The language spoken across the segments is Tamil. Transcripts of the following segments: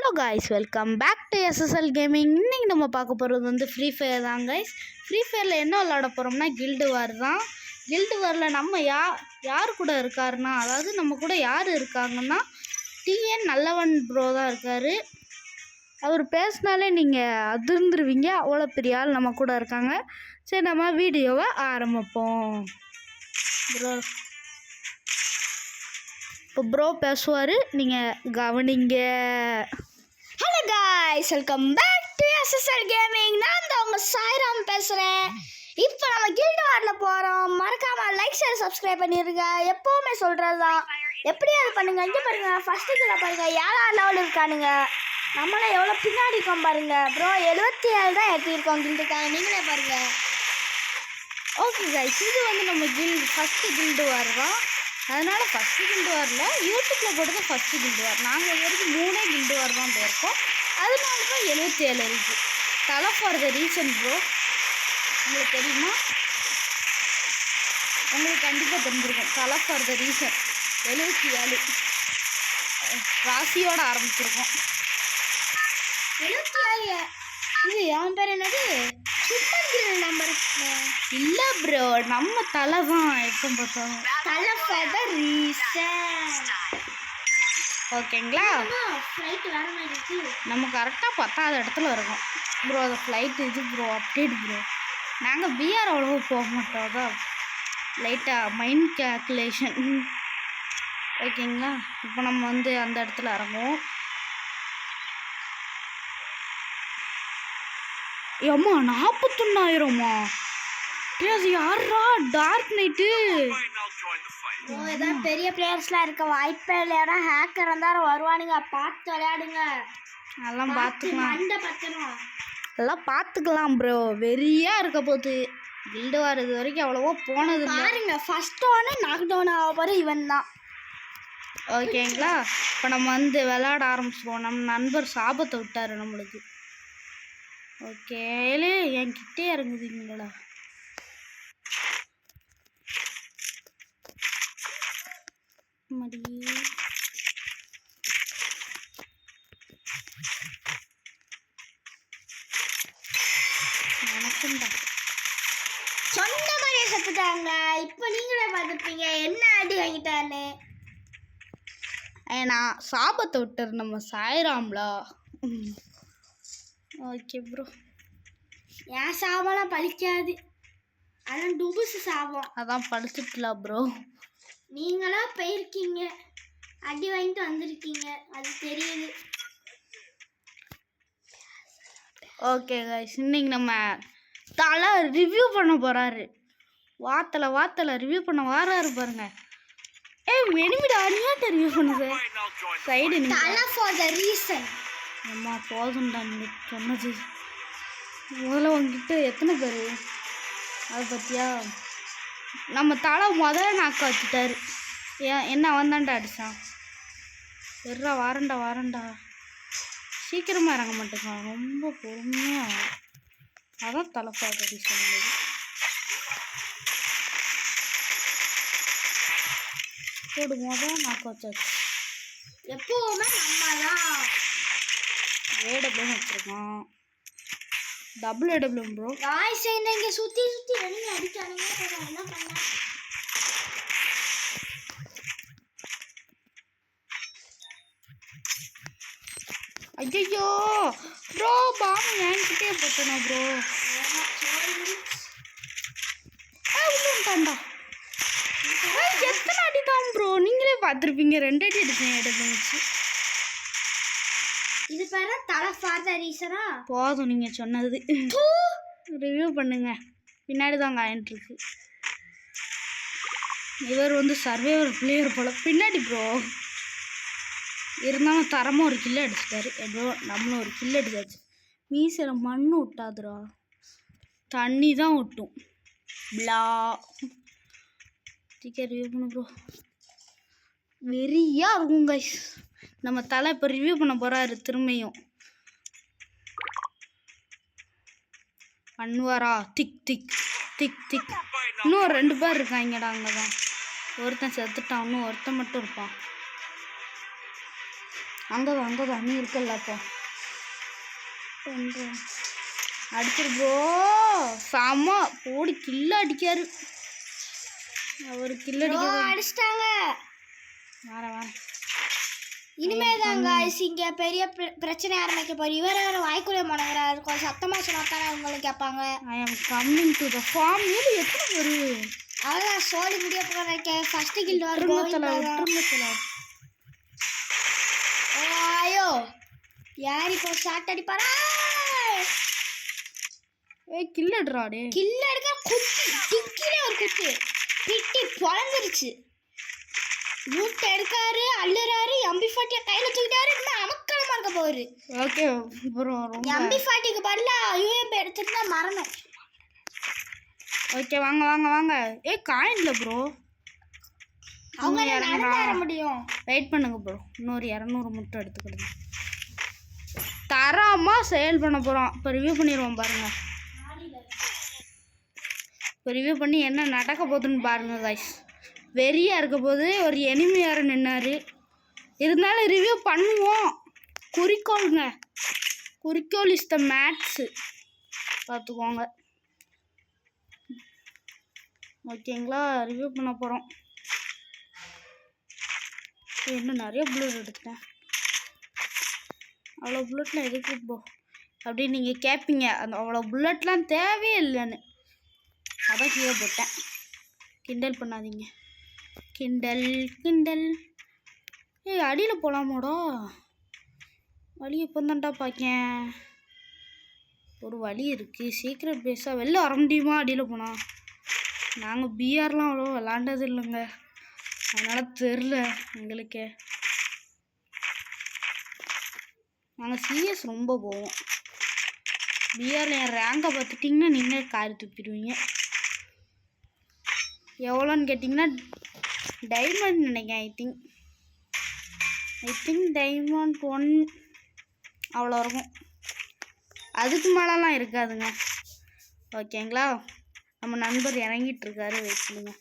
Hello guys, welcome back to SSL gaming. இன்றைக்கி நம்ம பார்க்க போகிறது வந்து ஃப்ரீ ஃபயர் தான் காய்ஸ். ஃப்ரீ ஃபயரில் என்ன விளாட போகிறோம்னா கில்டு வார் தான். கில்டு வாரில் நம்ம யார் கூட இருக்காருன்னா, அதாவது நம்ம கூட யார் இருக்காங்கன்னா TN நல்லவன் ப்ரோ தான் இருக்கார். அவர் பேசினாலே நீங்கள் அதிர்ந்துருவீங்க, அவ்வளோ பெரிய ஆள் நம்ம கூட இருக்காங்க. சரி, நம்ம வீடியோவை ஆரம்பிப்போம். ப்ரோ இப்போ ப்ரோ பேசுவார், நீங்கள் கவனிங்க. Hello guys, welcome back to SSL gaming. நான் தான் உங்கள் சாய்ராம் பேசுகிறேன். இப்போ நம்ம கில்டு வாரில் போகிறோம். மறக்காமல் லைக் ஷேர் சப்ஸ்கிரைப் பண்ணிடுங்க. எப்போவுமே சொல்கிறது தான், எப்படியாவது பண்ணுங்கள். இங்கே பாருங்கள், ஃபஸ்ட்டு கில் பாருங்கள், 7 லெவல் இருக்கானுங்க. நம்மளே எவ்வளோ பின்னாடி இருக்கோம் பாருங்கள். ப்ரோ 77 தான் ஏற்றிருக்கோம் கில்டுக்காக, நீங்களே பாருங்கள். ஓகே காய்ஸ், இது வந்து நம்ம ஃபஸ்ட்டு கில்டு வார் தான். அதனால் ஃபஸ்ட்டு கில்டு வாரில் யூடியூப்பில் போட்டது ஃபஸ்ட்டு கில்டு வார். நாங்கள் இது வரைக்கும் 3 கில்டு வார் தான் போயிருக்கோம். அதனால தான் 77 இருக்குது. தலை ஃபார் த ரீசன் ப்ரோ, உங்களுக்கு தெரியுமா? உங்களுக்கு கண்டிப்பாக தெரிஞ்சிருக்கும். தலை ஃபார் த ரீசன் 77 ராசியோடு ஆரம்பிச்சிருக்கோம். 77 இது அவன் பேர் என்னது? சுப்பர் நம்பர் இல்லை ப்ரோ, நம்ம தலை தான் எப்போ பார்த்தாலும். தலை ஃபார் த ரீசன். ஓகேங்களா? ஃப்ளைட் வேற மாதிரி இருக்கு. நம்ம கரெக்டாக 10வது இடத்துல இருக்கோம் ப்ரோ. அது ஃப்ளைட் இது ப்ரோ, அப்டேட் ப்ரோ. நாங்கள் பிஆர் அவ்வளோவா போக மாட்டோம், அதான் லைட்டாக மைண்ட் கேல்குலேஷன். ஓகேங்களா? இப்போ நம்ம வந்து அந்த இடத்துல இறங்குவோம். ஏம்மா 41,000மா? அது யாரா? டார்க் நைட்டு ஏதாவது பெரிய பிளேயர்ஸ்லாம் இருக்க வாய்ப்பே இல்லையா? ஹேக்கர் இருந்தாலும் வருவானுங்க, பார்த்து விளையாடுங்க. அதெல்லாம் பார்த்துக்கலாம், மண்டை பத்தணும். எல்லாம் பார்த்துக்கலாம் ப்ரோ. வெறியாக இருக்க போகுது கில்டு வார். இது வரைக்கும் அவ்வளோவா போனது பாருங்க. ஃபர்ஸ்ட் ஒன்று நாக் டவுன் ஆக போகிற இவன் தான். ஓகேங்களா? இப்போ நம்ம வந்து விளையாட ஆரம்பிச்சிடுவோம். நம்ம நண்பர் சாபத்தை விட்டார் நம்மளுக்கு. ஓகே, என்கிட்டே இறங்குதுங்களா? மடி வணக்கம்டா. சொந்த மாதிரியே செத்துட்டாங்க. இப்போ நீங்களே பார்த்துருப்பீங்க என்ன அடி வாங்கிட்டான்னு. ஏன்னா சாபத்தை விட்டார் நம்ம சாய்ராம்லா. ஓகே ப்ரோ, என் சாபம்லாம் பழிக்காது, அதான் டுபுசு சாபம். அதான் படிச்சுட்டுலாம் ப்ரோ. நீங்களா போயிருக்கீங்க, அடி வாங்கிட்டு வந்திருக்கீங்க, அது தெரியுது. ஓகே கைஸ், இன்னைக்கு நம்ம தலை ரிவ்யூ பண்ண போகிறாரு. வாத்தலை ரிவ்யூ பண்ண வாராரு பாருங்க. மெனிமிடா அனியாட்ட ரிவ்யூ பண்ணுது சைடு. தலை ஃபார் த ரீசன். அம்மா போதும்டா நீ சொன்னது. முதல்ல உங்ககிட்ட எத்தனை பேர் அதை பற்றியா? நம்ம தலை முதல்ல நாக்க வச்சுட்டாரு. என்ன வந்தாண்டா அடிச்சான்? வெறா வாரண்டா சீக்கிரமாக இறங்க மாட்டேங்கான், ரொம்ப பொறுமையாக. அதான் தலை பாட்டு சொன்னது. போடு, முதல்ல நாக்க வச்சாச்சு. எப்பவுமே நம்ம தான் ஏடபிள்யூ வச்சுருக்கோம். Double AW bro. காய்ஸ் இங்கே சுற்றி வெளியே அடிக்கானுங்க. என்ன பண்ண? ஐயோ ப்ரோ, பாம்பு என்கிட்டே போட்டேனா ப்ரோ? உள்ளாண்டா. எத்தனை அடி தான் ப்ரோ? நீங்களே பார்த்துருப்பீங்க, 2 அடி அடிச்சேன் ஏடபிள்யூ வச்சு. இது பேர தலை ஃபார் த ரீசனா? போதும் நீங்கள் சொன்னது. ரிவ்யூ பண்ணுங்க, பின்னாடி தான் காயின்ட்டுருக்கு. இவர் வந்து சர்வைவர் பிளேயர் போல் பின்னாடி ப்ரோ. இருந்தாலும் தரமாக ஒரு கில்லு அடிச்சிட்டாரு. எப்போ நம்மளும் ஒரு கில்லு அடிச்சாச்சு. மீசையில் மண் விட்டாதுரா, தண்ணி தான் விட்டும். பிளா சீக்கிரம் ரிவ்யூ பண்ண ப்ரோ. வெறியாக இருக்கும் கைஸ். நம்ம தலை இப்போ ரிவ்யூ பண்ண போகிறாரு திரும்பியும். அன்வாரா திக் திக் திக் திக். இன்னும் 2 பேர் இருக்காங்கடா அங்கே தான். ஒருத்தன் செத்துட்டான், இன்னும் ஒருத்தன் மட்டும் இருப்பான். அங்கதான் நீ இருக்கல அப்போ அடிச்சிரு ப்ரோ. செம போடி கில்ல அடிக்காரு அவர். கில்ல அடிச்சிட்டாங்க. வரேன். இனிமேதான் guys இங்க பெரிய பிரச்சனை ஆரம்பிக்க போறோம். இவர் வேற வாய்க்குள்ள மடங்குறாரு. கொஞ்சம் சத்தமா சொன்னாத்தானே அவங்களும் கேட்பாங்க. ஐ ஆம் கம்மிங் டு த ஃபார்ம். ஏது எத்தனை ஒரு அதான் சோழி முடிய போறேன். ஃபர்ஸ்ட் கில் வர ஐயோ யார் இப்போ ஷாட் அடிப்பாரா? ஏய் கில் அடிறாடே. கில் அடிக்க குத்தி டிக்கிலே ஒரு குத்து பிட்டி பொளந்துருச்சு. லூட் எடுக்காரு, அள்ளுறாரு, எம்பி40 கையில தூக்கிட்டாரு. இன்னும் அமக்கலமா இருக்க போகுது. ஓகே ப்ரோ ரொம்ப எம்பி40க்கு பதிலா யூஎம்பி எடுத்துட்டு மரணம். ஓகே வாங்க. ஏய் காயின்ல ப்ரோ அவங்க நடந்து வர முடியும். வெயிட் பண்ணுங்க ப்ரோ. இன்னொரு 200 மட்டும் எடுத்துக்கிடுங்க. தரமாக சேல் பண்ண போகிறோம். இப்போ ரிவ்யூ பண்ணிடுவோம் பாருங்கள். இப்போ ரிவ்யூ பண்ணி என்ன நடக்க போகுதுன்னு பாருங்கள் கைஸ். வெறியாக இருக்க போது ஒரு எனிமி யார் நின்னார். இருந்தாலும் ரிவ்யூ பண்ணுவோம். குறிக்கோள் இஸ் த மேட்ஸு பார்த்துக்கோங்க. ஓகேங்களா? ரிவ்யூ பண்ண போகிறோம். இன்னும் நிறைய புல்லட் எடுத்துட்டேன். அவ்வளோ புல்லட்லாம் எதுக்கு ப்ரோ அப்படின்னு நீங்கள் கேட்பீங்க. அந்த அவ்வளோ புல்லட்லாம் தேவையே இல்லைன்னு அதான் கீழே போட்டேன். கிண்டல் பண்ணாதீங்க. கிண்டல். ஏய் அடியில் போகலாமோடா? வழி எப்போ தான்டா பார்க்கேன். ஒரு வழி இருக்குது. சீக்ரெட் பேஸாக வெளில வர முடியுமா அடியில் போனால்? நாங்கள் பிஆர்லாம் அவ்வளோ விளாண்டது இல்லைங்க, அதனால் தெரில எங்களுக்கு. நாங்கள் சிஎஸ் ரொம்ப போவோம். பிஆரில் என் ரேங்கை பார்த்துட்டிங்கன்னா நீங்கள் காரி துப்பிடுவீங்க. எவ்வளோன்னு கேட்டிங்கன்னா டைமண்ட் நினைக்கிறேன். ஐ திங்க் டைமண்ட் 1 அவ்வளோ இருக்கும். அதுக்கு மேலெலாம் இருக்காதுங்க. ஓகேங்களா? நம்ம நண்பர் இறங்கிட்டு இருக்காரு. வெயிட் பண்ணுங்க.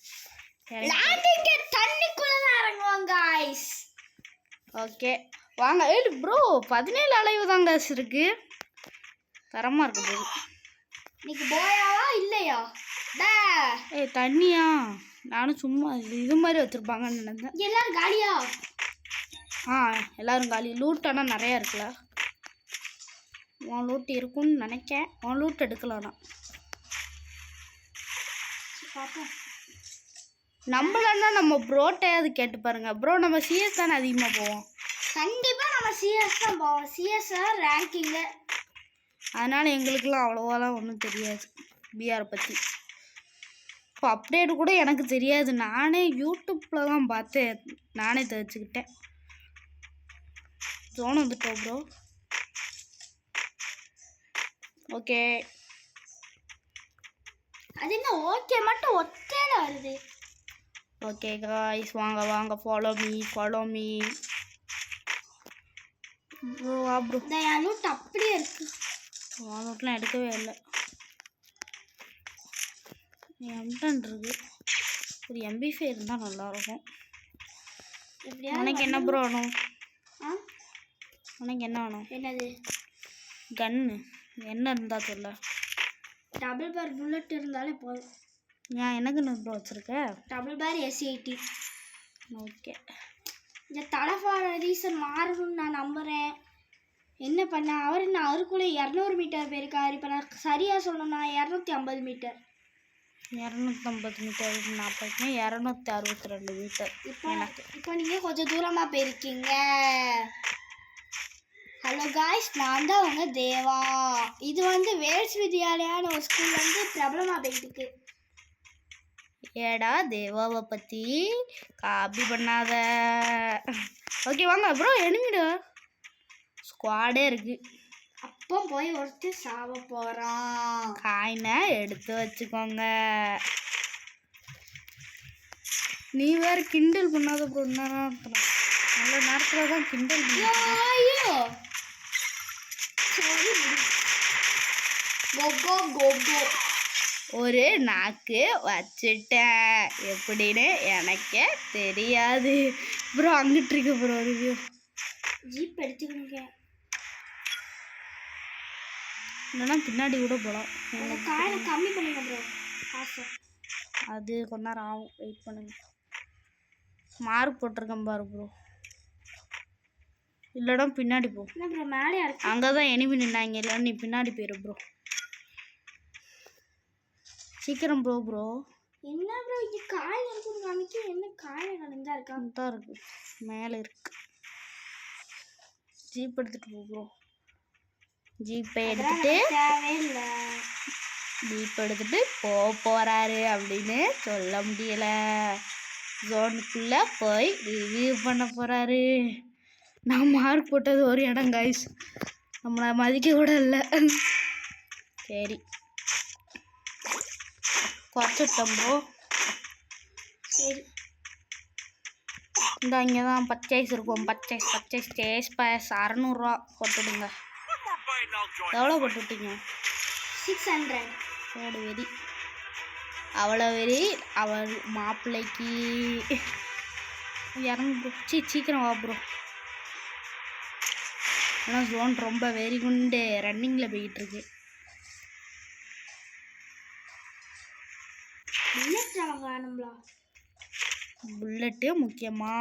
ஓகே வாங்க. ஏய் ப்ரோ 17 அலைவு தாங்க இருக்கு. தரமாக இருக்கு போது. இன்னைக்கு போயாவா இல்லையா? ஏய் தண்ணியா? நானும் சும்மா இது மாதிரி வச்சுருப்பாங்கன்னு நினைந்தேன். எல்லாரும் காலியா? எல்லோரும் காலி. லூட் ஆனால் நிறையா இருக்குல்ல. உன் லூட் இருக்குன்னு நினைக்கேன். உன் லூட் எடுக்கலாம்னா நம்மளன்னா நம்ம ப்ரோட்டையாவது கேட்டு பாருங்க. ப்ரோ நம்ம சிஎஸ் தானே அதிகமாக போவோம். கண்டிப்பாக நம்ம சிஎஸ் தான் போவோம். CS ranking. அதனால் எங்களுக்கெல்லாம் அவ்வளோவாலாம் ஒன்றும் தெரியாது பிஆரை பற்றி. இப்போ அப்டேட் கூட எனக்கு தெரியாது. நானே யூடியூப்பில் தான் பார்த்து நானே தெரிஞ்சுக்கிட்டேன். ஜோன் வந்துட்டோம் ப்ரோ. ஓகே அது என்ன ஓகே மட்டும் ஒத்தையில வருது. ஓகே காய்ஸ் வாங்க ஃபாலோ மீ ப்ரோ. ப்ரோ இந்த லூட் அப்படியே இருக்கு. லூட்லாம் எடுக்கவே இல்லை. எம்டன் இருக்கு. ஒரு எம்பி5 இருந்தால் நல்லாயிருக்கும். உனக்கு என்ன ப்ரோ வேணும்? உனக்கு என்ன வேணும்? என்னது? கன்னு என்ன இருந்தால் சொல்ல. டபுள் பார் புல்லட் இருந்தாலே போதும். நான் எனக்கு என்ன ப்ரோ வச்சுருக்க? Double bar S80. ஓகே இந்த தலைஃபார ரீசன் மாறணும்னு நான் நம்புகிறேன். என்ன பண்ண அவருக்குள்ளே 200 மீட்டர் போயிருக்காரு. இப்போ நான் சரியாக சொல்லணும்னா 250 மீட்டர். 250 மீட்டர். நான் பார்த்தீங்கன்னா 262 மீட்டர். இப்போ நீங்கள் கொஞ்சம் தூரமாக போயிருக்கீங்க. ஹலோ காய்ஸ், நான் தான் உங்க தேவா. இது வந்து வேல்ஸ் வித்யாலயான்னு ஒரு ஸ்கூல் வந்து பிரபலமாக போயிட்டுருக்கு. ஏடா தேவாவை பற்றி காப்பி பண்ணாத. ஓகே வாங்க ப்ரோ. எனிமிடா ஸ்குவாடே இருக்குது. அப்போ போய் ஒருத்தர் சாவ போகிறான். காயினை எடுத்து வச்சுக்கோங்க. நீ வேறு கிண்டல் பண்ணாத ப்ரோ. நல்ல நேரத்தில் தான் கிண்டல் ஐயோ கோகோ ஒரு நாக்கு வச்சுட்டேன் எப்படின்னு எனக்கே தெரியாது ப்ரோ. அங்கிட்டு இருக்கு ப்ரோ ரிவ்யூ. ஜீப் எடுத்துக்கணுங்க. இல்லைன்னா பின்னாடி கூட போகலாம். அந்த காயினை கம்மி பண்ணுங்க ப்ரோ காசு. அது கொஞ்ச நேரம் ஆகும், வெயிட் பண்ணுங்க. மார்க் போட்டிருக்கேன் பாரு ப்ரோ. இல்லைனா பின்னாடி போ. என்ன ப்ரோ மேலே இருக்கு? அங்கே தான் எனிமி நின்னாங்க. இல்லை நீ பின்னாடி போயிரு ப்ரோ. சீக்கிரம் ப்ரோ. ப்ரோ என்ன ப்ரோ இங்கே காயின் இருக்குன்னு காமிக்க, என்ன காயின் கலந்தா இருக்கா? தான் இருக்கு, மேலே இருக்கு. ஜீப் எடுத்துட்டு போ ப்ரோ. ஜீப்பை எடுத்துட்டு தேவையில்லை. ஜீப் எடுத்துட்டு போறாரு அப்படின்னு சொல்ல முடியல. ஜோனுக்குள்ளே போய் ரிவ்யூ பண்ண போகிறாரு. நான் மார்க் போட்டது ஒரு இடம் கைஸ், நம்மளை மதிக்க கூட இல்லை. சரி குறைச்சிட்டோம் ப்ரோ. சரி இந்த இங்கே தான் பர்ச்சேஸ் இருக்கும். பர்ச்சேஸ் டேஸ் பாஸ் 600 போட்டுடுங்க. எவ்வளோ போட்டுவிட்டீங்க? 600. ஓடு வெறி, அவ்வளோ வெறி. அவள் மாப்பிள்ளைக்கு இறங்கு ப்ரோ. சீக்கிரம் வா ப்ரோ. ஆனால் ஜோன் ரொம்ப வெறி குண்டு ரன்னிங்கில் போய்கிட்டு இருக்கு. புல்லட்டே முக்கியமா?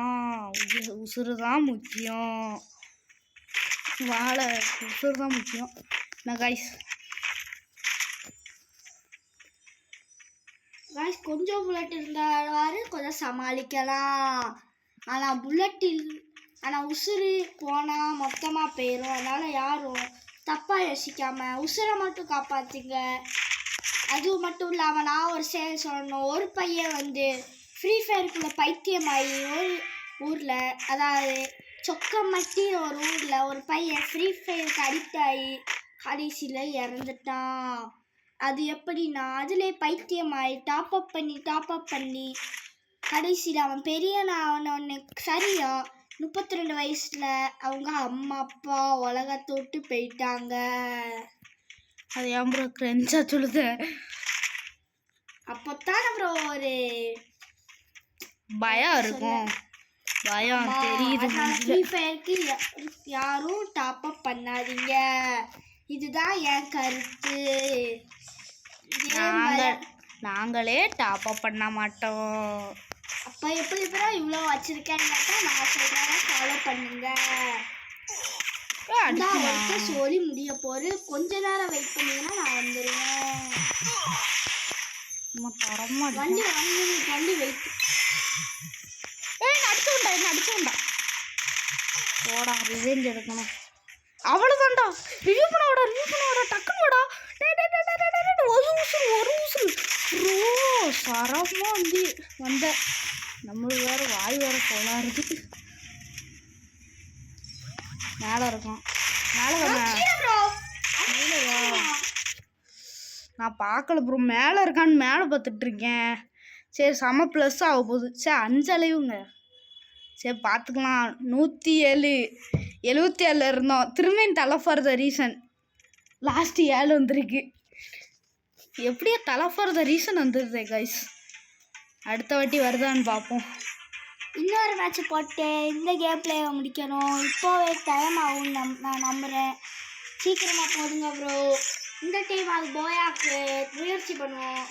உசுறு தான் முக்கியம். வாழை உசுறு தான் முக்கியம். என்ன கைஸ் கொஞ்சம் புல்லட் இருந்தாலும் கொஞ்சம் சமாளிக்கலாம். ஆனால் புல்லட்டில் உசுறு போனால் மொத்தமாக போயிடும். அதனால் யாரும் தப்பாக யோசிக்காமல் உசுரை மட்டும் காப்பாற்றுங்க. அது மட்டும் இல்லாமல் நான் ஒரு செயல் சொல்லணும். ஒரு பையன் வந்து ஃப்ரீ ஃபயருக்குள்ள பைத்தியமாகி ஒரு ஊரில், அதாவது சொக்கமட்டி ஒரு ஊரில் ஒரு பையன் ஃப்ரீ ஃபயருக்கு அடிக்ட் ஆகி கடைசியில் இறந்துட்டான். அது எப்படின்னா, அதிலே பைத்தியமாகி டாப் அப் பண்ணி கடைசியில் அவன் பெரியவனு சரியா 32 வயசில் அவங்க அம்மா அப்பா உலகத்தை விட்டு போயிட்டாங்க. அது ஏன் ப்ரோ கிரெஞ்சா சொல்லுத? அப்போத்தான் ப்ரோ ஒரு பயம் இருக்கும். பயம் தெரியுது. ஃப்ரீ ஃபயருக்கு யாரும் டாப் அப் பண்ணாதீங்க. இதுதான் என் கருத்து. நாங்களே டாப் அப் பண்ண மாட்டோம். அப்போ எப்படி ப்ரோ இவ்வளோ வச்சிருக்கேன்னு நான் சொல்கிறேன், ஃபாலோ பண்ணுங்க. சொல்லி முடிய போது கொஞ்ச நேரம் வெயிட் பண்ணீங்கன்னா நான் வந்துடுவேன். வண்டி வெயிட். அடிச்சுண்டா போடா, ரிவெஞ்ச் எடுக்கணும். அவ்வளோதான்டா. ரிவ்யூ பண்ண விட டக்குன்னு விடா. ஒரு உசுறு ப்ரோ சரமாக வந்த நம்மளுக்கு வேறு வாய் வேறு கோளாறுது. மேலே இருக்கும். நான் பார்க்கல ப்ரோ, மேலே இருக்கான்னு மேலே பார்த்துட்ருக்கேன். சரி செம ப்ளஸ் ஆக போகுது. சரி 5 அலைவுங்க. சரி பார்த்துக்கலாம். 107 இருந்தோம். திரும்பியும் தலை ஃபார் த ரீசன் லாஸ்ட்டு 7 வந்துருக்கு. எப்படியோ தலை ஃபார் த ரீசன் வந்துடுது கைஸ். அடுத்த வாட்டி வருதான்னு பார்ப்போம். இன்னொரு மேட்ச் போட்டு இந்த கேம் பிளேயை முடிக்கணும். இப்போவே டைம் ஆகும் நான் நம்புகிறேன். சீக்கிரமாக போடுங்க ப்ரோ. இந்த டைம் அது போயாக்கு முயற்சி பண்ணுவோம்.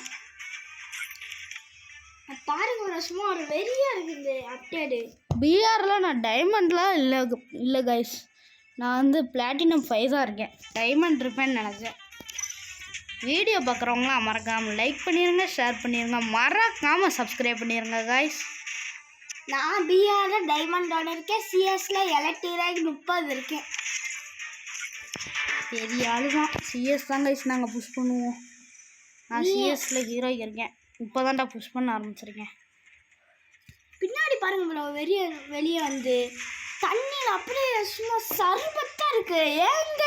பாருங்க ப்ரோ, சும்மா ஒரு வெறியாக இருக்குது அப்டேடு. பிஆரில் நான் டைமண்ட்லாம் இல்லை கைஸ். நான் வந்து பிளாட்டினம் 5 தான் இருக்கேன். டைமண்ட் இருப்பேன்னு நினச்சேன். வீடியோ பார்க்குறவங்களாம் மறக்காமல் லைக் பண்ணிடுங்க, ஷேர் பண்ணிடுங்க, மறக்காமல் சப்ஸ்கிரைப் பண்ணிடுங்க கைஸ். நான் பிஆரில் டைமண்ட் 1 இருக்கேன். சிஎஸில் எலக்ட்ரிக் 30 இருக்கேன். பெரிய ஆளு தான். சிஎஸ் தான் கைஸ் நாங்கள் புஷ் பண்ணுவோம். நான் சிஎஸில் ஹீரோய்க்கு இருக்கேன். இப்போ தான்டா புஷ் பண்ண ஆரம்பிச்சிருக்கேன். பின்னாடி பாருங்க ப்ரோ, வெளியே வந்து தண்ணியில் அப்படியே சும்மா சர்பத்தாக இருக்கு. ஏங்க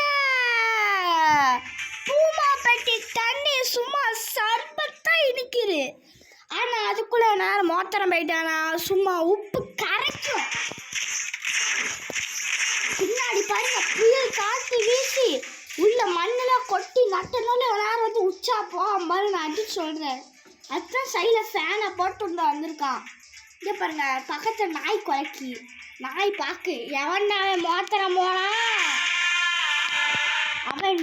பூமாப்பட்டி தண்ணி சும்மா சர்பத்தாக இனிக்குது. ஆனால் அதுக்குள்ளே நேரம் மோத்திரம் போயிட்டானா சும்மா உப்பு கரைக்கும். பின்னாடி பாருங்க புயல் காட்டி வீசி உள்ள மண்ணெல்லாம் கொட்டி நட்டனால நேரம் வந்து உச்சா போகாம நான் அடிச்சு சொல்கிறேன். அதுதான் சைடில் ஃபேனை போட்டு வந்திருக்கான். இங்கே பாருங்க பக்கத்தில் நாய் குலைக்கி நாய் பாக்கு எவன் அவன் மோத்திரம் போனா அவன்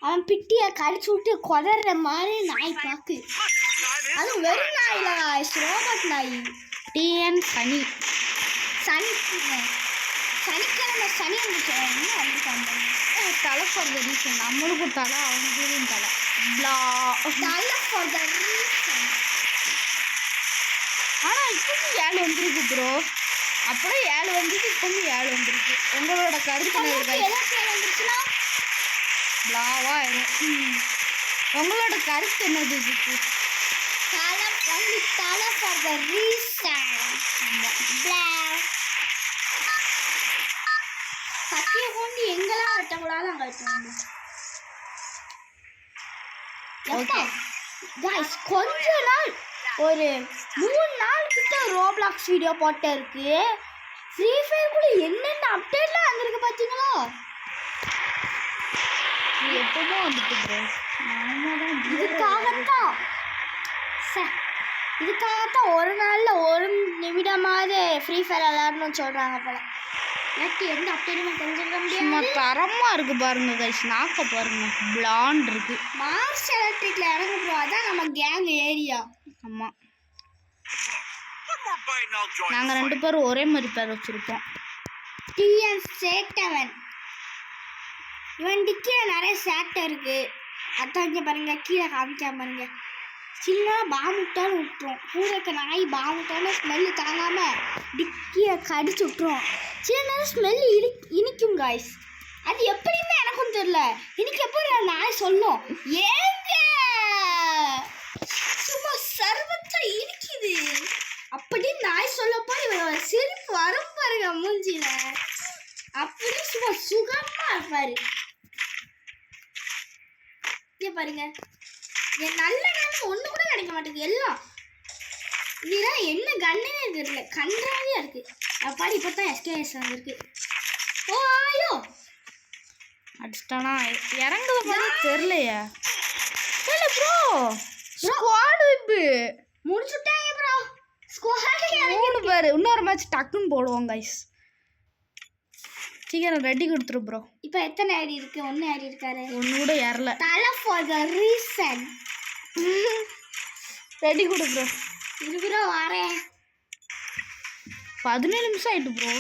அவன் பிட்டியை கடிச்சு விட்டு கொதற மாதிரி நாய் பாக்கு. அதுவும் வெறும் நாயில ரோபோட் நாய். டிஎன் சனி சனிக்கிழமை சனி வந்துருக்காங்க. தலை ஃபார் த ரீசன். நம்மளுக்கும் தலை அவங்களுக்கும் தலை. தலை ஃபார் த ரீசன். ஆனால் இப்போவும் 7 வந்துருக்கு ப்ரோ. அப்புறம் 7 வந்துருக்கு, இப்போவும் 7 வந்துருக்கு. உங்களோட கருத்து வந்துருச்சுன்னா பிளாவா ஆயிடும். உங்களோட கருத்து என்னது இதுக்கு? தலை ஃபார் த ரீசன். கத்தியை கொண்டு எங்கெல்லாம் வெட்டக்கூடாது அங்கே வெட்டுவாங்க. கொஞ்ச நாள் ஒரு 3 நாள் கிட்ட ரோப்ளாக்ஸ் வீடியோ போட்டே இருக்கு. ஃப்ரீ ஃபயர் கூட என்னென்ன அப்டேட்லாம் வந்திருக்கு பார்த்தீங்களா? எப்பவும் வந்துட்டு ப்ரோ. இதுக்காகத்தான் ஒரு நாளில் 1 நிமிடமாவது ஃப்ரீ ஃபயர் விளையாடணும்னு சொல்கிறாங்க போல. எனக்கு எந்த அப்டேட்டுமே தெரிஞ்சுக்க முடியாது. தரமாக இருக்குது பாருங்க கைஸ். நாக்க பாருங்க பிளாண்ட் இருக்கு. மார்ஸ் எலக்ட்ரிக்கில் இறங்க போதான் நம்ம கேங் ஏரியா. ஆமாம், நாங்கள் 2 பேரும் ஒரே மாதிரி பேர் வச்சுருப்போம். டிஎன் சேட்டவன். இவன் டிக்கியில் நிறைய சேட்டை இருக்குது. அதான் இங்கே பாருங்க கீழே காமிக்காம பாருங்க. சின்ன பாமுட்டான்னு விட்டுரும். கூட இருக்க நாய் பாமுட்டான்னு ஸ்மெல்லு தாங்காமல் டிக்கியை கடிச்சு விட்டுரும். சில நேரம் ஸ்மெல்லு இனிக்கும் காய்ஸ். அது எப்படின்னு எனக்கும் தெரியல. இன்னைக்கு எப்படி நாய் சொல்லும் ஏங்க சும்மா சர்வத்தா இனிக்குது அப்படின்னு நாய் சொல்லப்போ இவன் சிரிப்பு வரும் பாருங்க மூஞ்சில. அப்படி சும்மா சுகமா இருப்பாரு. பாருங்க என் நல்ல நேரம் ஒன்று கூட கிடைக்க மாட்டேங்குது. எல்லாம் இதெல்லாம் என்ன கண்ணுன்னு தெரியல. கன்றாவியா இருக்கு. அப்பாடி இப்போ தான் எஸ்கேஎஸ் வந்திருக்கு. ஓ ஆயோ அடிச்சிட்டானா இறங்குது மாதிரி தெரியலையா? இல்லை ப்ரோ, ஸ்குவாடு இப்போ முடிச்சுட்டாங்க ப்ரோ. ஸ்குவாடு 3 பேர். இன்னொரு மேட்ச் டக்குன்னு போடுவோம் கைஸ். சீக்கிரம் ரெடி கொடுத்துரு ப்ரோ. இப்போ எத்தனை ஐடி இருக்கு? 1 ஐடி இருக்காரு. 1 கூட ஏறல. தலை ஃபார் த ரீசன். ரெடி கொடு ப்ரோ. ப்ரோ வரேன். 17 நிமிஷம் ஆயிட்டு ப்ரோ.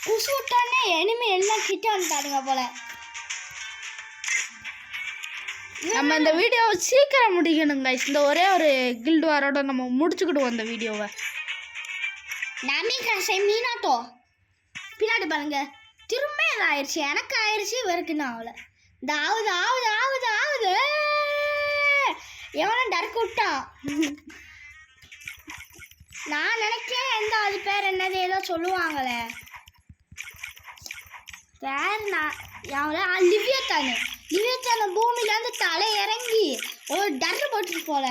குசு விட்டானே எனிமே எல்லாம் கிட்ட வந்துட்டாருங்க போல. நம்ம இந்த வீடியோவை சீக்கிரம் முடிக்கணும் கைஸ். இந்த ஒரே ஒரு கில்டு வாரோட நம்ம முடிச்சுக்கிடுவோம் இந்த வீடியோவை. நமிகா மீனாட்டோ பின்னாடி பாருங்க. திரும்ப இது ஆயிடுச்சு. எனக்கு ஆயிடுச்சு, இவருக்குன்னு ஆகல. இந்த ஆகுது ஆகுது ஆகுது ஆகுது. எவனும் டர்க்கு விட்டான். நான் நினைக்கிறேன் எந்த அது பேர் என்னது ஏதோ சொல்லுவாங்களே பேர். நான் எவள லிவியத்தானு. லிவியத்தான பூமியிலேருந்து தலை இறங்கி ஒரு டர்ரு போட்டுட்டு போல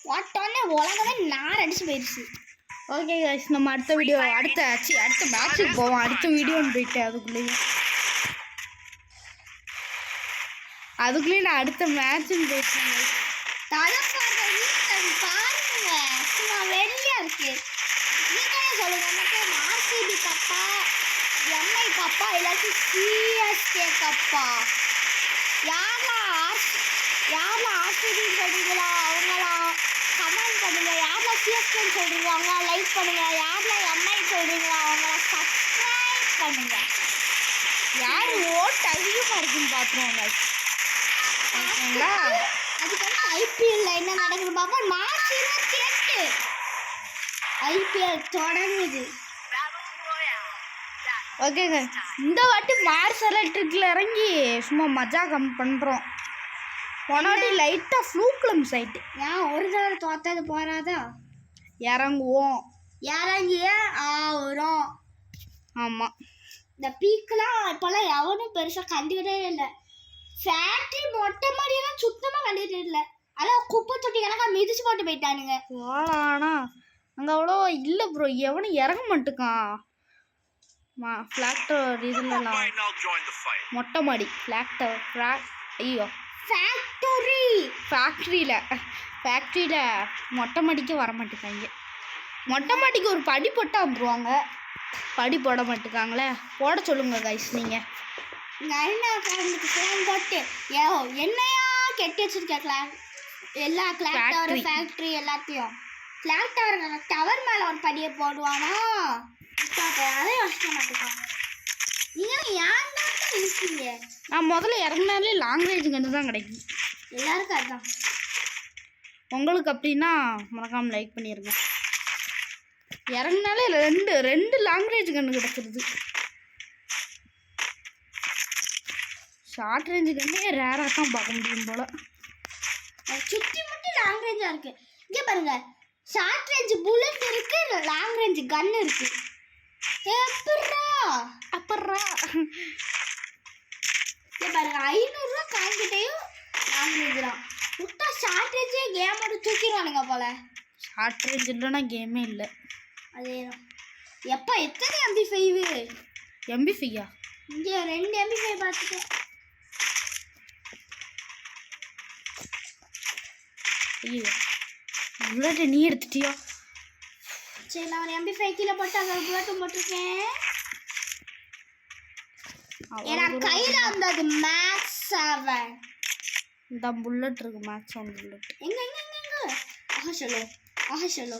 போட்டோன்னே உலகமே நார் அடிச்சு போயிடுச்சு. ஓகே கைஸ், நம்ம அடுத்த வீடியோ அடுத்த மேட்ச்சுக்கு போவோம். அடுத்த வீடியோன்னு போயிட்டு அதுக்குள்ளேயும் நான் அடுத்த மேட்ச்சுன்னு போயிட்டேன். பாருங்க சும்மா வெளியா இருக்கு. நீங்களே சொல்லுங்க, எனக்கு ஆர்சிபி கப்பா, எம்ஐ கப்பா, இல்லாட்டி சிஎஸ்கே கப்பா? யாரெல்லாம் ஆர்சிபி சொல்றீங்களா அவங்களா கமெண்ட் பண்ணுங்க. யாரெல்லாம் சிஎஸ்கேன்னு சொல்றீங்களா அவங்களா லைக் பண்ணுங்க. யாரெல்லாம் எம்ஐ சொல்றீங்களா அவங்களா சப்ஸ்கிரைப் பண்ணுங்க. யார் ஓட்டு அதிகமாக இருக்குன்னு பார்த்துருவாங்க. ஓகேங்களா? அதுக்கப்புறம் ஐபிஎல்ல என்ன நடக்குது பாப்பா. மார்ச் 28 ஐபிஎல் தொடங்குது. ஓகேங்க, இந்த வாட்டி மார்ஸ் எலக்ட்ரிக்கில் இறங்கி சும்மா மஜா பண்ணுறோம். போனாடி லைட்டாக ஃப்ளூக்லம் சைட்டு. ஏன் ஒரு தடவை தோத்தது போறாதா? இறங்குவோம். இறங்கிய ஆகிறோம். ஆமாம், இந்த பீக்கெலாம் இப்போல்லாம் எவனும் பெருசாக கண்டுக்கிட்டே இல்லை. ஃபேக்ட்ரி மொட்டை மாடியெல்லாம் சுத்தமாக கண்டுக்கிட்டே இல்லை. அதான் குப்பை தொட்டி கணக்காக மிதிச்சு போட்டு போயிட்டானுங்க. ஆனால் அங்கே அவ்வளோ இல்லை ப்ரோ. எவனும் இறங்க மாட்டுக்கான். ஃப்ளாக்டர் இதுலலாம் மொட்டை மாடி ஐயோ ஃபேக்டரியில் மொட்டை மாடிக்க வர மாட்டேங்காங்க. மொட்டை மாடிக்கு ஒரு படி போட்டால் வந்துருவாங்க. படி போட மாட்டுக்காங்களே, போட சொல்லுங்க கைஸ் நீங்கள். அண்ணா கரண்டுக்கு ஃபேன் போட்டு என்னையா கெட்டி வச்சிருக்க எல்லா கிளாக் டவர் ஃபேக்ட்ரி எல்லாத்தையும். கிளாக் டவர் மேலே ஒரு படியை போடுவானா அதே வச்சுக்க மாட்டேங்க. நீங்கள் ஏன் தான் இருக்கீங்க? நான் முதல்ல இறங்கினாலே லாங் ரேஞ்ச் கன்று தான் கிடைக்கும் எல்லாருக்கும். அதுதான் உங்களுக்கு. அப்படின்னா மறக்காமல் லைக் பண்ணிடுங்க. இறங்கினாலே ரெண்டு லாங் ரேஞ்ச் கன்று கிடச்சிருது. ஷார்ட் ரேஞ்சு கண்ணே ரேராக தான் பார்க்க முடியும் போல். சுற்றி மட்டும் லாங் ரேஞ்சாக இருக்குது. இங்கே பாருங்க, ஷார்ட் ரேஞ்சு புல்லட் இருக்குது, லாங் ரேஞ்சு கன்று இருக்குது. அப்புறா இங்கே பாருங்க, 500 ரூபா காய்கிட்டையும் லாங் ரேஞ்சு தான். விட்டா ஷார்ட் ரேஞ்சே கேமோட தூக்கிடுவானுங்க போல. ஷார்ட் ரேஞ்ச் இல்லைன்னா கேமே இல்லை. அதே தான். எப்போ எத்தனை MP5? MP5 இங்கே 2 MP5 பார்த்துட்டேன். ஐயோ, புல்லட்டை நீ எடுத்துட்டியோ? சரி, நான் ஒரு MP5 கீழே போட்டு அதை புல்லட்டும் போட்டிருக்கேன். ஏன்னா கையில் வந்தது மேக்ஸ் 7. இந்த புல்லட் இருக்கு, மேக்ஸ் 1 புல்லட். எங்க எங்க எங்க எங்க? ஆஹா சலோ, ஆஹா சலோ,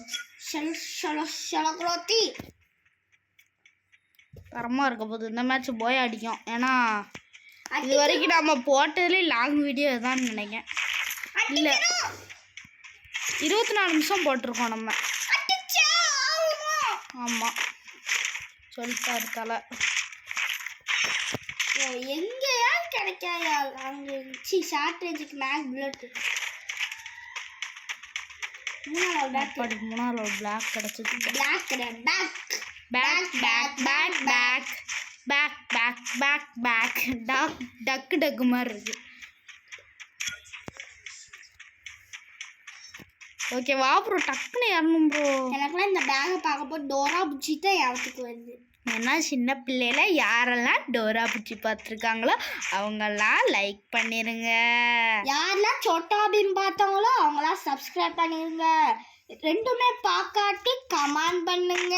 சலோ சலோ சலோ குரோத்தி. தரமாக இருக்க போது இந்த மேட்ச் போய் அடிக்கும். ஏன்னா இது வரைக்கும் நம்ம போட்டதுலேயே லாங் வீடியோ தான் நினைக்கிறேன். இல்லை, 24 நிமிஷம் போட்டிருக்கோம் நம்ம. ஆமாம், சொல்லிட்டாரு தலை. எங்கேயா கிடைக்காயா லாங் ரேஞ்ச் ஷார்ட் ரேஞ்சுக்கு மேக் புல்லட்? மூணாவது ஒரு பிளாக் கிடச்சிது. பிளாக் கிடையாது, பேக் பேக் பேக் பேக் பேக் பேக் பேக் பேக் பேக் டக்கு டக்கு மாதிரி இருக்கு. ஓகே வா ப்ரோ, டக்குன்னு ஏறணும் ப்ரோ. எனக்குலாம் இந்த பேக்கை பார்க்க போது டோரா புச்சி தான் யாருக்கு வருது. ஏன்னா சின்ன பிள்ளையில யாரெல்லாம் டோரா புச்சி பார்த்துருக்காங்களோ அவங்கெல்லாம் லைக் பண்ணிருங்க. யாரெல்லாம் சோட்டா பீம் பார்த்தவங்களோ அவங்களாம் சப்ஸ்கிரைப் பண்ணிருங்க. ரெண்டுமே பார்க்காட்டி கமெண்ட் பண்ணுங்க.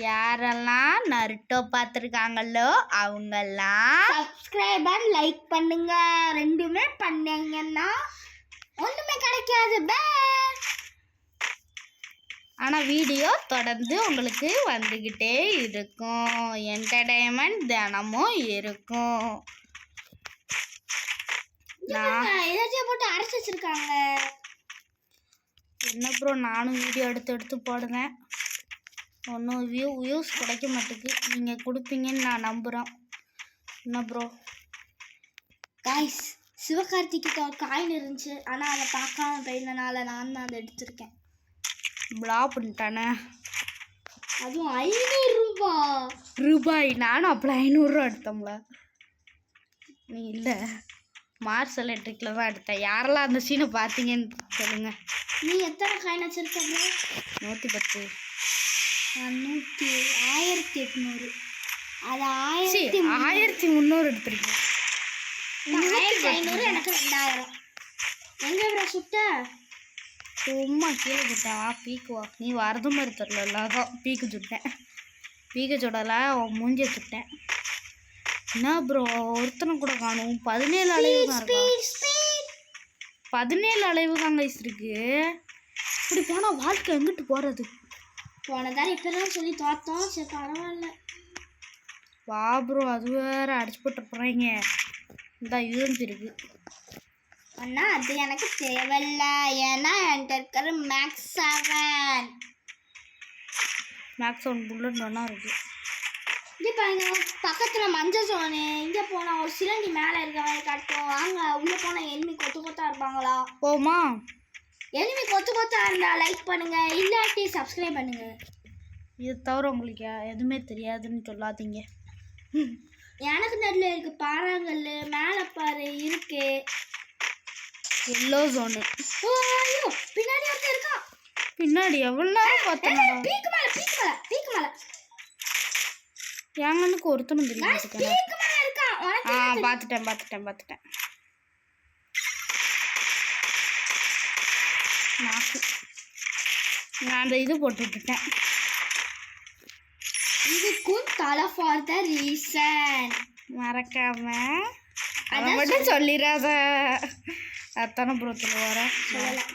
யாரெல்லாம் நருட்டோ பார்த்துருக்காங்களோ அவங்கெல்லாம் சப்ஸ்கிரைப் அண்ட் லைக் பண்ணுங்க. ரெண்டுமே பண்ணீங்கன்னா ஒன்றுமே கிடைக்காது. ஆனால் வீடியோ தொடர்ந்து உங்களுக்கு வந்துக்கிட்டே இருக்கும். என்டர்டைன்மெண்ட் தினமும் இருக்கும். ஏதாச்சும் போட்டு அரைச்சி வச்சிருக்காங்க. என்ன ப்ரோ, நானும் வீடியோ எடுத்து போடுவேன். ஒன்றும் வியூஸ் கிடைக்க மாட்டேங்குது. நீங்கள் கொடுப்பீங்கன்னு நான் நம்புகிறேன். என்ன ப்ரோ? காய்ஸ், சிவகார்த்திகிட்ட ஒரு காயின் இருந்துச்சு, ஆனால் அதை பார்க்காம போயிருந்தனால நான் தான் அதை எடுத்திருக்கேன். பிளா பண்ணிட்டானே. அதுவும் 500 ரூபாய். நானும் அப்போ 500 ரூபா எடுத்தோம்ல. நீ இல்லை, மார்ஸ் எலக்ட்ரிக்கில் தான் எடுத்தேன். யாரெல்லாம் அந்த சீனை பார்த்தீங்கன்னு சொல்லுங்கள். நீ எத்தனை காயின் வச்சிருக்கீங்க? 110. 1800. அது 1300 எடுத்துருக்கேன். 1500. எனக்கு 2000. எங்கே ப்ரோ சுட்ட? சும்மா கீழே சுட்டேன். வா பீக்கு வா. நீ வரது மாதிரி தெரியல, அதான் பீக்கு சுட்டேன். பீக்க சுடலை, மூஞ்சியை சுட்டேன். என்ன ப்ரோ, ஒருத்தனை கூட காணும். 17 அலைவு தான் இருக்கு. 17 அலைவு தான் கைஸ் இருக்கு. இப்படி போனால் வாழ்க்கை எங்கிட்டு போகிறது? போனதால் இப்போதான் சொல்லி தோத்தோம். சரி பரவாயில்ல. வா ப்ரோ, அது வேற அடிச்சு போட்டு போகிறீங்க. இந்த யூஎம்பி இருக்கு. அண்ணா அது எனக்கு தேவையில்ல. ஏன்னா என்கிட்ட இருக்கிற மேக்ஸ் 7. மேக்ஸ் 1 புல்லட் ஒன்றா இருக்குது. இங்கே பாருங்க, பக்கத்தில் மஞ்சள் சோனு. இங்கே போனால் ஒரு சிலந்தி மேலே இருக்க மாதிரி காட்டும். வாங்க உள்ளே போனால் எனிமி கொத்தா இருப்பாங்களா? போமா? எனிமி கொத்தா இருந்தால் லைக் பண்ணுங்க, இல்லாட்டி சப்ஸ்கிரைப் பண்ணுங்க. இது தவிர உங்களுக்கு எதுவுமே தெரியாதுன்னு சொல்லாதீங்க. எனக்கு நடுவில் இருக்கு பாறாங்கல், மேலே பாரு இருக்கு எல்லோ ஜோனு. ஐயோ, பின்னாடி ஒருத்தர் இருக்கான். பின்னாடி எவ்வளோ நேரம் பார்த்தேன். பீக்கு மேலே எங்களுக்கு ஒருத்தனும் தெரியும். பீக்கு மேலே இருக்கான். பார்த்துட்டேன். நான் அந்த இது போட்டு விட்டுட்டேன். இதுக்கும் தலை ஃபார் த ரீசன். மறக்காம அதை மட்டும் சொல்லிடாத. அத்தனை புறத்தில் வர சொல்லலாம்.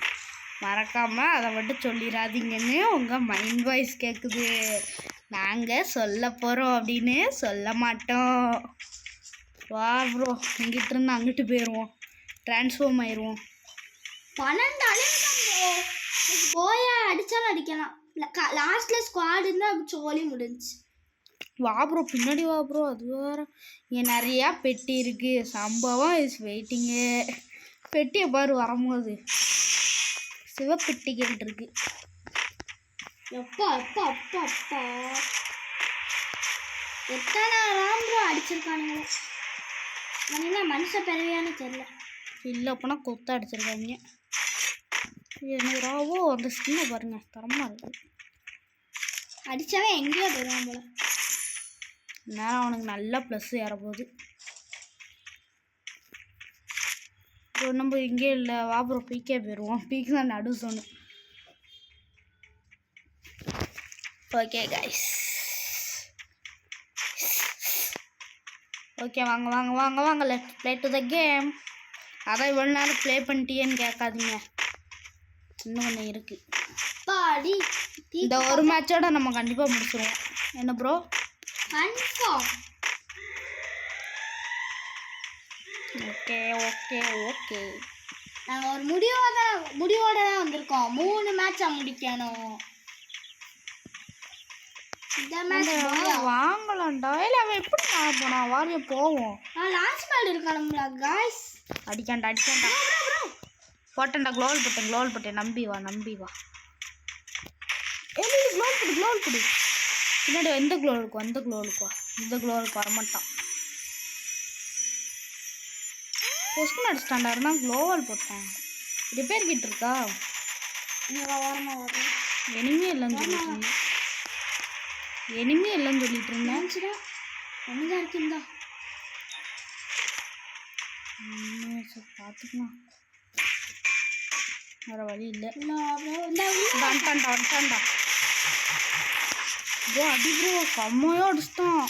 மறக்காம அதை மட்டும் சொல்லிடாதீங்கன்னு உங்கள் மைண்ட் வாய்ஸ் கேட்குது. நாங்கள் சொல்ல போகிறோம் அப்படின்னு சொல்ல மாட்டோம். வா ப்ரோ, இங்கிட்ட இருந்து அங்கிட்டு போயிடுவோம், ட்ரான்ஸ்ஃபார்ம் ஆயிடுவோம். 12 போயா அடித்தாலும் அடிக்கலாம். லாஸ்ட்டில் ஸ்குவாட் இருந்தால் சோலி முடிஞ்சு. வா ப்ரோ, பின்னாடி வா ப்ரோ. அது வேறு இங்கே நிறையா பெட்டி இருக்குது. சம்பவம் இஸ் வெயிட்டிங்கு. பெட்டியை பாரு வரும்போது சிவப்பெட்டிகள் இருக்கு. எப்பா அப்பா அப்பா அப்பா எத்தனை ராம்போ அடிச்சிருக்கானுங்களோ. என்ன மனுஷ பிறவியான்னு தெரியல. இல்லை அப்போனா கொத்த அடிச்சிருக்காங்க. என்னடாவோ அந்த ஸ்கின்னை பாருங்க, தரமாக இருக்குது. அடித்தாவே எங்கேயோ போயிடுவான் போல. நேரம் அவனுக்கு நல்லா ப்ளஸ் ஏறப்போகுது. இப்போ நம்ம இங்கே இல்லை, வா ப்ரோ பீக்கே போயிடுவோம். பீக்கு தான் நடு சொன்னு. ஓகே கைஸ், ஓகே வாங்க வாங்க வாங்க வாங்க, let's play to the game. அதான் இவ்வளோ நேரம் ப்ளே பண்ணிட்டியேன்னு கேட்காதீங்க, இன்னும் ஒன்று இருக்குது. பாடி இந்த ஒரு மேட்சோட நம்ம கண்டிப்பாக முடிச்சிடுவோம். என்ன bro? Confirm. Okay okay okay, நாங்கள் ஒரு முடிவோட தான் வந்திருக்கோம். 3 மேட்சை முடிக்கணும். இந்த மேட்ச் வாங்கலாம்டா. இல்லை அவன் எப்படி நான் போனா வாரிய போவோம். லாஸ்ட் மேட்ச் இருக்கானுங்களா காய்ஸ்? அடிக்காண்டா அடிக்காண்டா. போட்டேன்டா, க்ளோவல் போட்டேன் க்ளோவல் போட்டேன். நம்பி வா நம்பி வா. ஏய் க்ளோவல் போடு க்ளோவல் போடு. பின்னாடி எந்த க்ளோவல் இருக்கும்? அந்த க்ளோவலுக்குவா. இந்த க்ளோவலுக்கு வரமாட்டான். பொஸ்குன்னு அடிச்சிட்டாண்டா. இருந்தால் க்ளோவல் போட்டேன். ரிப்பேர் கிட்ட இருக்கா? எனிமே இல்லைன்னு சொல்லிட்டு இருந்தேன். எனிமே இல்லைன்னு சொல்லிட்டு இருந்தேன். ஒன்றுதான் இருக்குந்தா பார்த்துக்கலாம், வேற வழி இல்லை. வந்துட்டான்டா. வந்துட்டான்டா ப்ரோ. அடி ப்ரோ, செம்மையாக அடிச்சிட்டான்.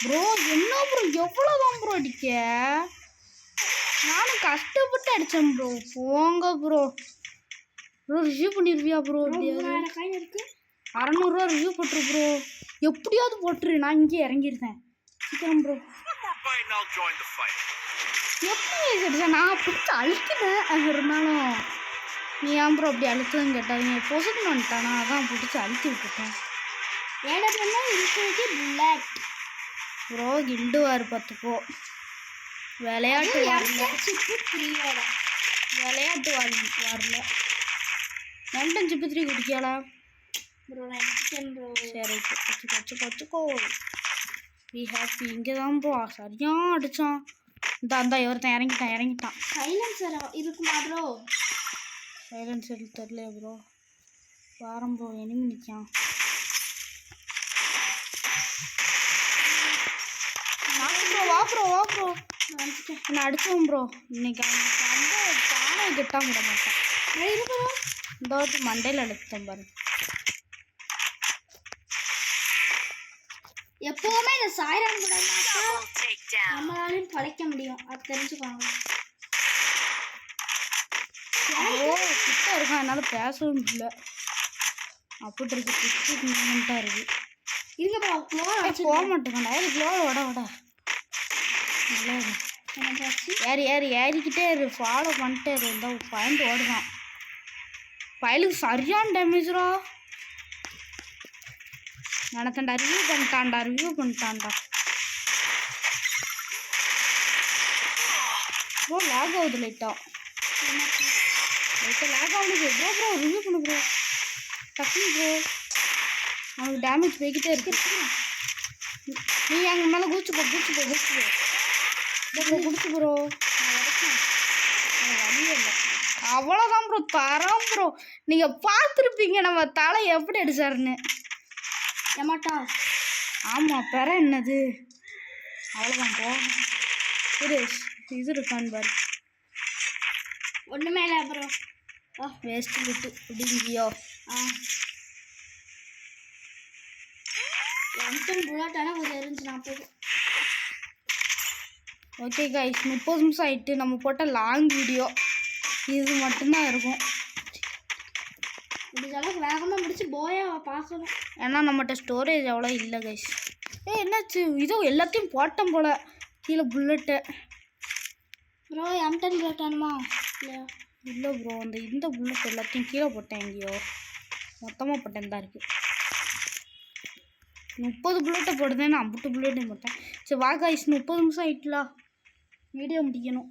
ப்ரோ என்ன ப்ரோ, எவ்வளோதான் ப்ரோ அடிக்க? நானும் கஷ்டப்பட்டு அடித்தேன் ப்ரோ. போங்க ப்ரோ. ப்ரோ ரிவ்யூ பண்ணிடுவியா ப்ரோ? இருக்கு 600 ரிவ்யூ போட்டுரு ப்ரோ. எப்படியாவது போட்டுரு, நான் இங்கே இறங்கிருந்தேன். சீக்கிரம் ப்ரோ. எப்படி கிடைச்சா? நான் பிடிச்சி அழுத்தினேன். இருந்தாலும் நீ ஏன் ப்ரோ அப்படி அழுத்துன்னு கேட்டாங்க. பொசுக்குன்னு வந்துட்டானா, அதான் பிடிச்சி அழுத்தி விட்டுட்டேன். ப்ரோ கில்டு வார் பார்த்துக்கோ. விளையாட்டு வரல. வரல. லண்டன் சிப்பு 3 குடிக்காளா? சரி வச்சுக்கோ. வி ஹாப்பி. இங்கே தான் ப்ரோ சரியாக அடித்தான். இந்த ஒருத்தன் இறங்கிட்டான். சைலன்சர் இருக்குமா ப்ரோ? சைலன்சர் தெரியல ப்ரோ. வாரம் ப்ரோ, எனிமி நிற்கான். வா ப்ரோ நான் அடிச்சோம் ப்ரோ. இன்னைக்கு அவன் தானே கெட்டாம விட மாட்டான். இந்த ஒரு மண்டையில் அடித்தேன் பாரு. எப்பவுமே இந்த சாய்ரான் கூட நம்மளாலையும் பழைக்க முடியும், அது தெரிஞ்சுக்கோங்க. கிட்ட இருக்கான், என்னால் பேசவும் இல்லை. அப்படி இருக்கு, கிட்ட மூமெண்ட்டாக இருக்கு. இருக்கப்பா போக மாட்டேங்கண்ணா. க்ளோவில் வட ஏறிக்கிட்டே இரு. ஃபாலோ பண்ணிட்டே இரு. இந்த பாயிண்ட் ஓடுதான். பயலுக்கு சரியான டேமேஜ்ரா. நடத்தண்டா. ரிவ்யூ பண்ணிட்டான்டா. ப்ரோ லேக் ஆகுது லைட்டாக லேக் ஆகுது. ப்ரோ ரிவ்யூ பண்ணு ப்ரோ. டக்குனு ப்ரோ, அவனுக்கு டேமேஜ் போய்கிட்டே இருக்கு. நீ அங்கே மேலே குதிச்சு போ குடிச்சு ப்ரோ. வழியே இல்லை. அவ்வளோதான் ப்ரோ, தரம் ப்ரோ. நீங்கள் பார்த்துருப்பீங்க நம்ம தலை எப்படி அடிச்சாருன்னு. ஏமாட்டா. ஆமாம், பெற என்னது? அவ்வளோதான் ப்ரோ. இது இருக்கான்னு பாரு. ஒன்றுமே இல்லை ப்ரோ. வேஸ்ட் விட்டு அப்படிங்கியோ. புல்லட்டானா கொஞ்சம் இருந்துச்சு 40. ஓகே கைஸ் 30 நிமிஷம் ஆயிட்டு. நம்ம போட்ட லாங் வீடியோ இது மட்டும்தான் இருக்கும். முடிஞ்ச அளவுக்கு வேகமாக முடிச்சு போயா பார்க்கணும். ஏன்னா நம்மகிட்ட ஸ்டோரேஜ் அவ்வளோ இல்லை கைஸ். என்னாச்சு? இதோ எல்லாத்தையும் போட்டோம் போல கீழே புல்லட்டு. Bro M10 புல்லட்டானுமா? இல்லை ப்ரோ, இந்த புல்லட் எல்லாத்தையும் கீழே போட்டேன். எங்கேயோ மொத்தமாக போட்டேன் தான் இருக்குது. 30 புல்லட்டை போடுதேன், நான் 50 புல்லட்டையும் போட்டேன். சரி வா கைஸ் 30 நிமிஷம் ஆயிட்டுலா, வீடியோ முடிக்கணும்.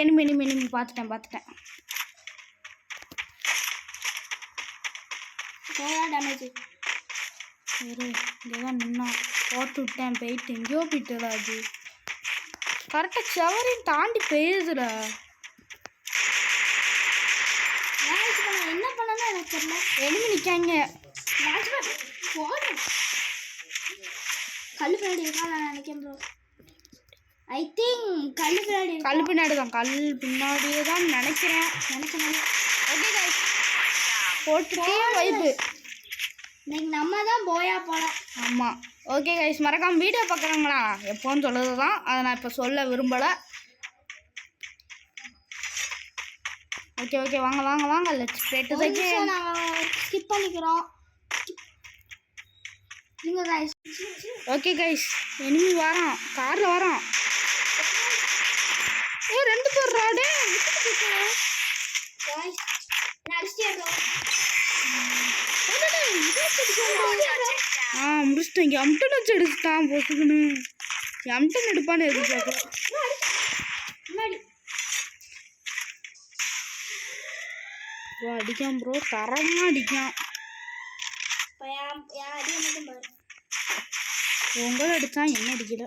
எனிமி பார்த்துட்டேன். டேமேஜ் சரி இங்கே தான் நின்னா போட்டு விட்டேன். போயிட்டு எங்கேயோ போயிட்டுடா. அது கரெக்டாக செவரையும் தாண்டி பெய்யுதுல. என்ன பண்ணனா எனக்கு தெரியல. எனிமி நிற்காங்க. கல் பின்னாடி இருக்கான் நான் நினைக்கிறேன் ப்ரோ. ஐ திங்க் கல் பின்னாடி தான். கல் பின்னாடியே தான் நினைக்கிறேன். ஓகே கைஸ் போட்டுட்டே வைப்பு. இன்னைக்கு நம்ம தான் போயா போல. ஆமாம். ஓகே கைஸ் மறக்காம வீடியோ பார்க்குறாங்களா எப்போன்னு சொல்லுறது தான். அதை நான் இப்போ சொல்ல விரும்பலை. ஓகே வாங்க let's play to the game. Skip பண்ணிக்கிறோம். நீங்க गाइस. ஓகே गाइस எனிமி வரான், கார்ல வரான். ரெண்டு பேர் ராடே गाइस நடிச்சிட்டே முடிச்சிட்டேன். M10 வச்சு எடுத்துட்டான் போட்டுக்கணு. M10 எடுப்பான்னு எதிர்பார்க்கலாம். ப்ரோ அடிக்கான் ப்ரோ, தரமா அடிக்கான். உங்களை அடித்தான் என்ன அடிக்கல.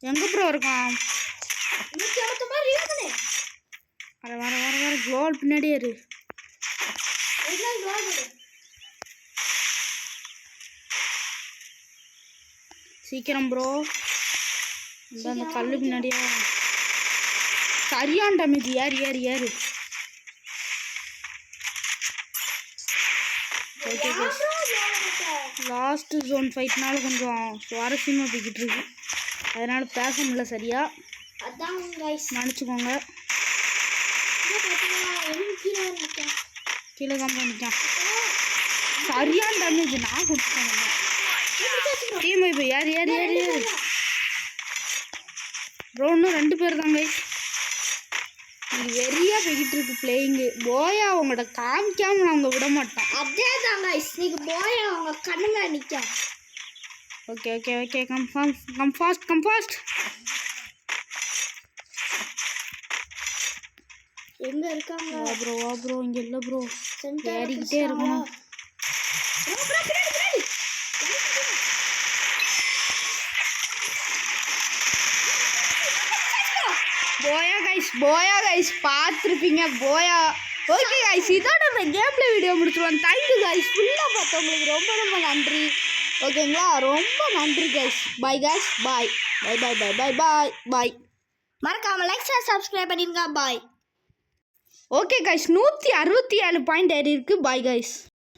எங்கே ப்ரோ இருக்கான்? வர குளோல் பின்னாடியே இரு. சீக்கிரம் ப்ரோ. அந்த கல்லு பின்னாடியே சரியான டேமேஜ். ஏறு. ஓகே லாஸ்ட் ஜோன் ஃபைட்னால கொஞ்சம் சுவாரஸ்யமாக போய்கிட்டு இருக்கு. அதனால் பேச முடியல சரியா, நினச்சிக்கோங்க. கீழே தான் பண்ணிட்டேன். சரியான டேமேஜ் நான் கொடுத்தேன். டீம் இப்போ ஏறு ப்ரோ. இன்னும் 2 பேர் தான் கைஸ். இது வெறியா போய்கிட்டு இருக்கு பிளேயிங்கு. போயா அவங்களோட காமிக்காம நான் அவங்க விட மாட்டேன். அதே தான் கைஸ். நீங்க போயா அவங்க கண்ணுங்க நிற்க. Okay come fast. எங்க இருக்காங்க? வா ப்ரோ இங்க இல்ல ப்ரோ. ஏறிக்கிட்டே இருக்கணும். போயா கைஸ் பார்த்துருப்பீங்க போயா. ஓகே கைஸ் இதோட நான் கேம் பிளே வீடியோ முடிச்சுருவேன். Thank you guys. ஃபுல்லாக பார்த்தவங்களுக்கு ரொம்ப நன்றி. ஓகேங்களா, ரொம்ப நன்றி கைஸ். Bye guys. பாய். மறக்காம லைக் ஷேர் சப்ஸ்கிரைப் பண்ணிருங்க. பாய். ஓகே கைஸ் 167 பாயிண்ட் ஏறி இருக்கு. Bye guys.